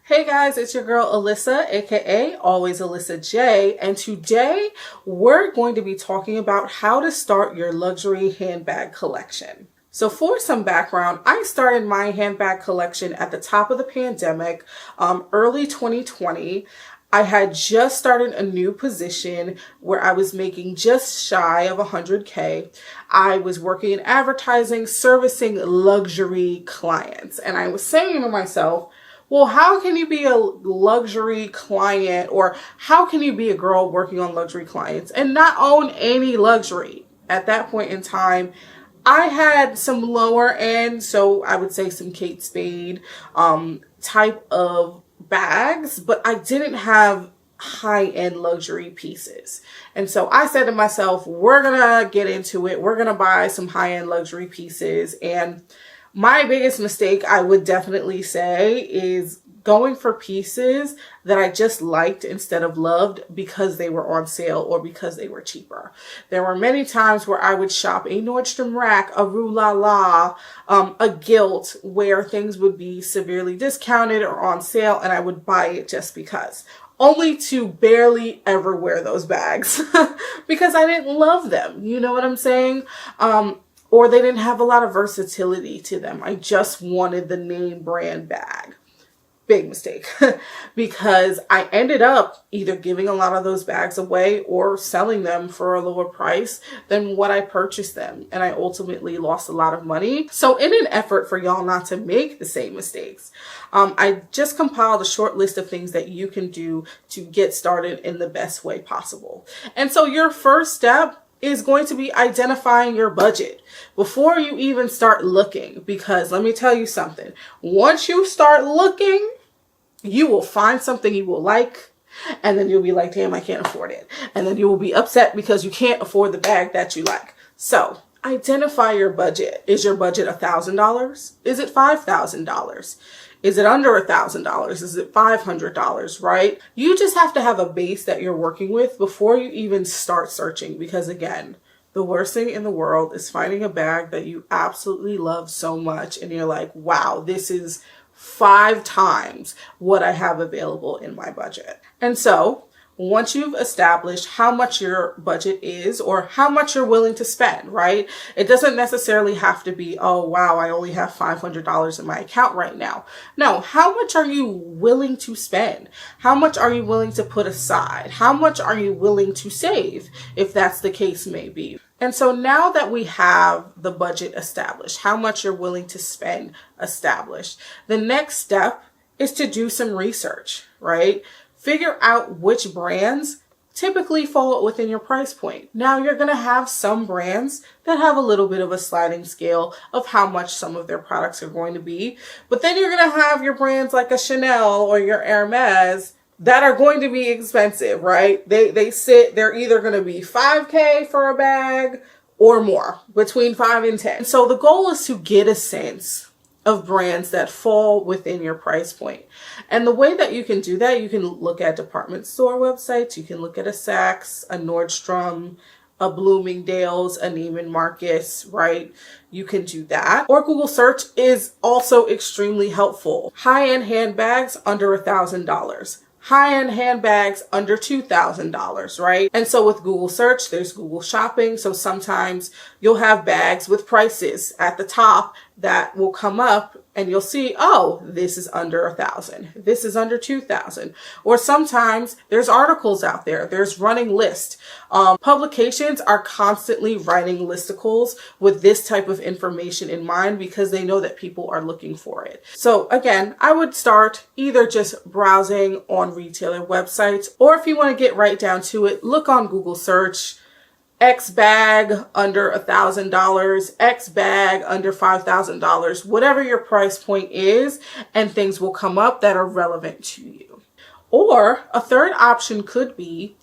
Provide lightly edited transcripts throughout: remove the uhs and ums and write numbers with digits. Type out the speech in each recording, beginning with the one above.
Hey guys, it's your girl Alyssa, aka Always Alyssa J, and today we're going to be talking about how to start your luxury handbag collection. So for some background, I started my handbag collection at the top of the pandemic, early 2020. I had just started a new position where I was making just shy of 100K. I was working in advertising, servicing luxury clients, and I was saying to myself, well, how can you be a luxury client, or how can you be a girl working on luxury clients and not own any luxury? At that point in time, I had some lower end, so I would say some Kate Spade type of bags, but I didn't have high-end luxury pieces. And so I said to myself, we're gonna get into it. We're gonna buy some high-end luxury pieces. And my biggest mistake, I would definitely say, is going for pieces that I just liked instead of loved because they were on sale or because they were cheaper. There were many times where I would shop a Nordstrom Rack, a Rue La La, a Gilt, where things would be severely discounted or on sale, and I would buy it just because. Only to barely ever wear those bags because I didn't love them. You know what I'm saying? Or they didn't have a lot of versatility to them. I just wanted the name brand bag. Big mistake because I ended up either giving a lot of those bags away or selling them for a lower price than what I purchased them. And I ultimately lost a lot of money. So in an effort for y'all not to make the same mistakes, I just compiled a short list of things that you can do to get started in the best way possible. And so your first step is going to be identifying your budget before you even start looking, because let me tell you something. Once you start looking, you will find something you will like, and then you'll be like, damn, I can't afford it. And then you will be upset because you can't afford the bag that you like. So identify your budget. Is your budget $1,000? Is it $5,000? Is it under $1,000? Is it $500, right? You just have to have a base that you're working with before you even start searching. Because again, the worst thing in the world is finding a bag that you absolutely love so much. And you're like, wow, this is 5 times what I have available in my budget. And so once you've established how much your budget is or how much you're willing to spend, right? It doesn't necessarily have to be, oh, wow, I only have $500 in my account right now. No, how much are you willing to spend? How much are you willing to put aside? How much are you willing to save, if that's the case may be? And so now that we have the budget established, how much you're willing to spend established, the next step is to do some research, right? Figure out which brands typically fall within your price point. Now, you're going to have some brands that have a little bit of a sliding scale of how much some of their products are going to be. But then you're going to have your brands like a Chanel or your Hermes that are going to be expensive, right? They're either going to be $5K for a bag or more, between 5 and 10. So the goal is to get a sense of brands that fall within your price point. And the way that you can do that, you can look at department store websites, you can look at a Saks, a Nordstrom, a Bloomingdale's, a Neiman Marcus, right? You can do that. Or Google search is also extremely helpful. High-end handbags under $1,000. High-end handbags under $2,000, right? And so with Google search, there's Google shopping. So sometimes you'll have bags with prices at the top that will come up and you'll see, oh, this is under $1,000. This is under $2,000. Or sometimes there's articles out there. There's running lists. Publications are constantly writing listicles with this type of information in mind because they know that people are looking for it. So again, I would start either just browsing on retailer websites, or if you want to get right down to it, look on Google search. X bag under $1,000, X bag under $5,000, whatever your price point is, and things will come up that are relevant to you. Or a third option could be,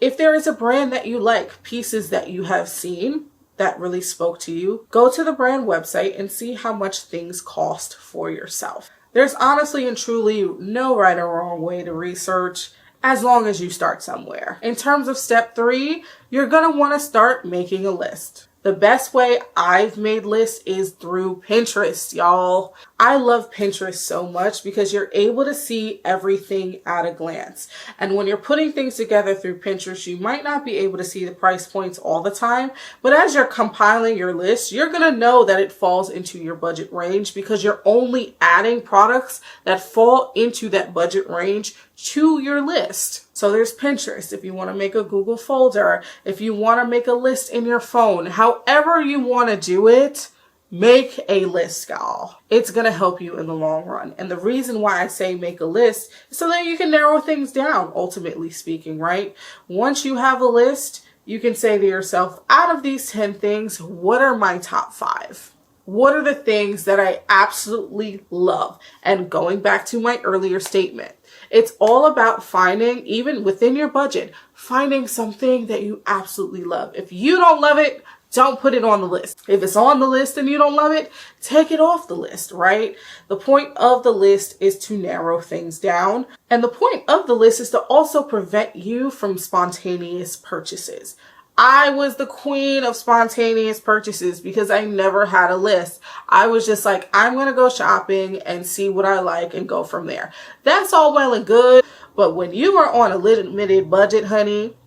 if there is a brand that you like, pieces that you have seen that really spoke to you, go to the brand website and see how much things cost for yourself. There's honestly and truly no right or wrong way to research, as long as you start somewhere. In terms of step 3, you're going to want to start making a list. The best way I've made lists is through Pinterest, y'all. I love Pinterest so much because you're able to see everything at a glance. And when you're putting things together through Pinterest, you might not be able to see the price points all the time, but as you're compiling your list, you're going to know that it falls into your budget range because you're only adding products that fall into that budget range to your list. So there's Pinterest if you want to make a Google folder, if you want to make a list in your phone, however you want to do it, make a list, y'all. It's going to help you in the long run. And the reason why I say make a list is so that you can narrow things down, ultimately speaking, right? Once you have a list, you can say to yourself, out of these 10 things, what are my top 5? What are the things that I absolutely love? And going back to my earlier statement, it's all about finding, even within your budget, finding something that you absolutely love. If you don't love it, don't put it on the list. If it's on the list and you don't love it, take it off the list, right? The point of the list is to narrow things down. And the point of the list is to also prevent you from spontaneous purchases. I was the queen of spontaneous purchases because I never had a list. I was just like, I'm going to go shopping and see what I like and go from there. That's all well and good. But when you are on a limited budget, honey,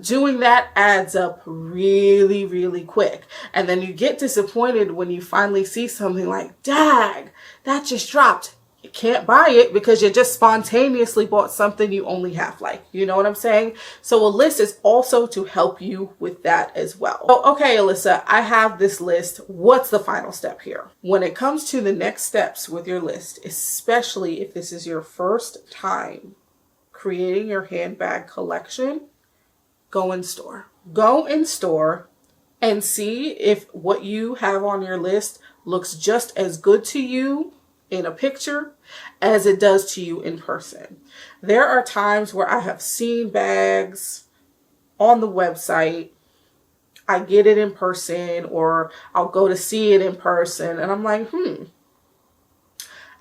doing that adds up really, really quick. And then you get disappointed when you finally see something like, dag, that just dropped. You can't buy it because you just spontaneously bought something you only half like. You know what I'm saying? So a list is also to help you with that as well. Oh, okay, Alyssa, I have this list. What's the final step here? When it comes to the next steps with your list, especially if this is your first time creating your handbag collection, go in store. Go in store and see if what you have on your list looks just as good to you in a picture as it does to you in person. There are times where I have seen bags on the website, I get it in person, or I'll go to see it in person, and I'm like,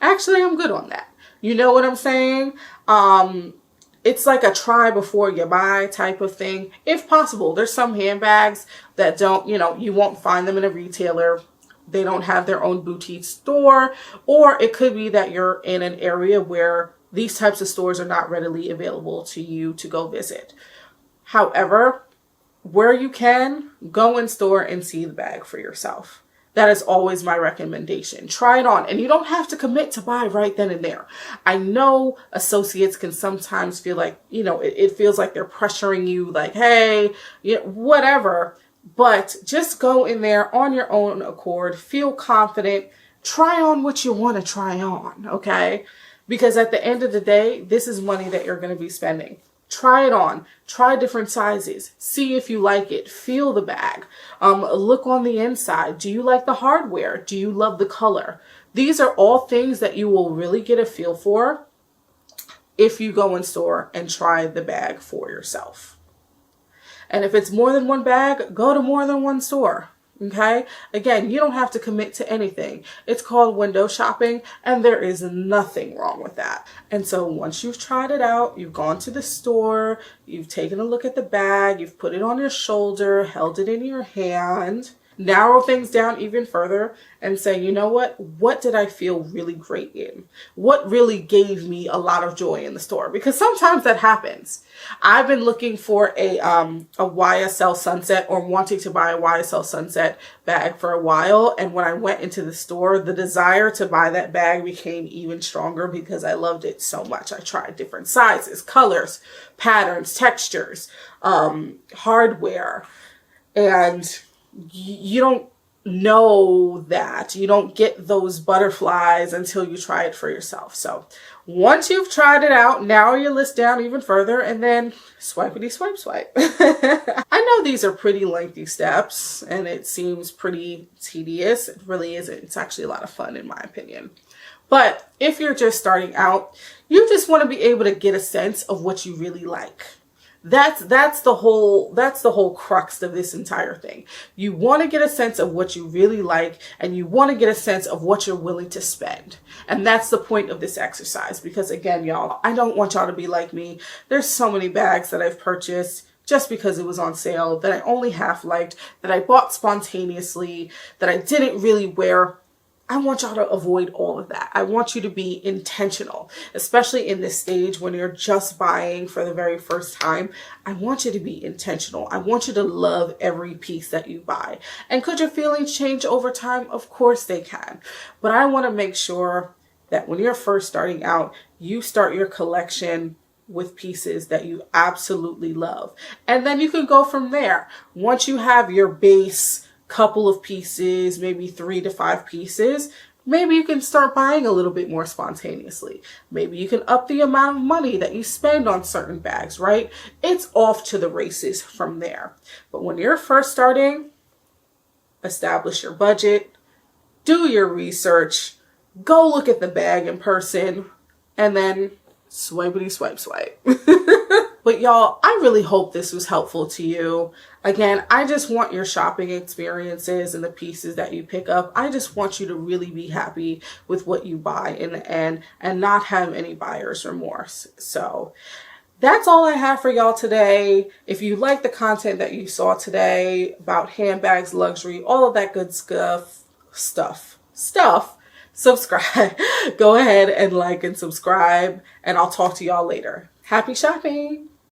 actually I'm good on that. You know what I'm saying? It's like a try before you buy type of thing. If possible, there's some handbags that don't, you won't find them in a retailer. They don't have their own boutique store, or it could be that you're in an area where these types of stores are not readily available to you to go visit. However, where you can, go in store and see the bag for yourself. That is always my recommendation. Try it on, and you don't have to commit to buy right then and there. I know associates can sometimes feel like, it feels like they're pressuring you, like, hey, whatever. But just go in there on your own accord, feel confident, try on what you want to try on, okay? Because at the end of the day, this is money that you're going to be spending. Try it on, try different sizes, see if you like it, feel the bag, look on the inside. Do you like the hardware? Do you love the color? These are all things that you will really get a feel for if you go in store and try the bag for yourself. And if it's more than one bag, go to more than one store. Okay? Again, you don't have to commit to anything. It's called window shopping, and there is nothing wrong with that. And so once you've tried it out, you've gone to the store, you've taken a look at the bag, you've put it on your shoulder, held it in your hand, narrow things down even further and say, you know what did I feel really great in? What really gave me a lot of joy in the store? Because sometimes that happens. I've been looking for a YSL Sunset, or wanting to buy a YSL Sunset bag for a while. And when I went into the store, the desire to buy that bag became even stronger because I loved it so much. I tried different sizes, colors, patterns, textures, hardware, and you don't know that. You don't get those butterflies until you try it for yourself. So once you've tried it out, narrow your list down even further, and then swipity swipe swipe. I know these are pretty lengthy steps and it seems pretty tedious. It really isn't. It's actually a lot of fun in my opinion. But if you're just starting out, you just want to be able to get a sense of what you really like. That's the whole crux of this entire thing. You want to get a sense of what you really like, and you want to get a sense of what you're willing to spend. And that's the point of this exercise, because again, y'all, I don't want y'all to be like me. There's so many bags that I've purchased just because it was on sale, that I only half liked, that I bought spontaneously, that I didn't really wear. I want y'all to avoid all of that. I want you to be intentional, especially in this stage when you're just buying for the very first time. I want you to be intentional. I want you to love every piece that you buy. And could your feelings change over time? Of course they can. But I want to make sure that when you're first starting out, you start your collection with pieces that you absolutely love. And then you can go from there. Once you have your base couple of pieces, maybe 3 to 5 pieces, maybe you can start buying a little bit more spontaneously. Maybe you can up the amount of money that you spend on certain bags, right? It's off to the races from there. But when you're first starting, establish your budget, do your research, go look at the bag in person, and then swipity swipe swipe. But y'all, I really hope this was helpful to you. Again, I just want your shopping experiences and the pieces that you pick up. I just want you to really be happy with what you buy in the end and not have any buyer's remorse. So that's all I have for y'all today. If you like the content that you saw today about handbags, luxury, all of that good stuff, subscribe. Go ahead and like and subscribe, and I'll talk to y'all later. Happy shopping!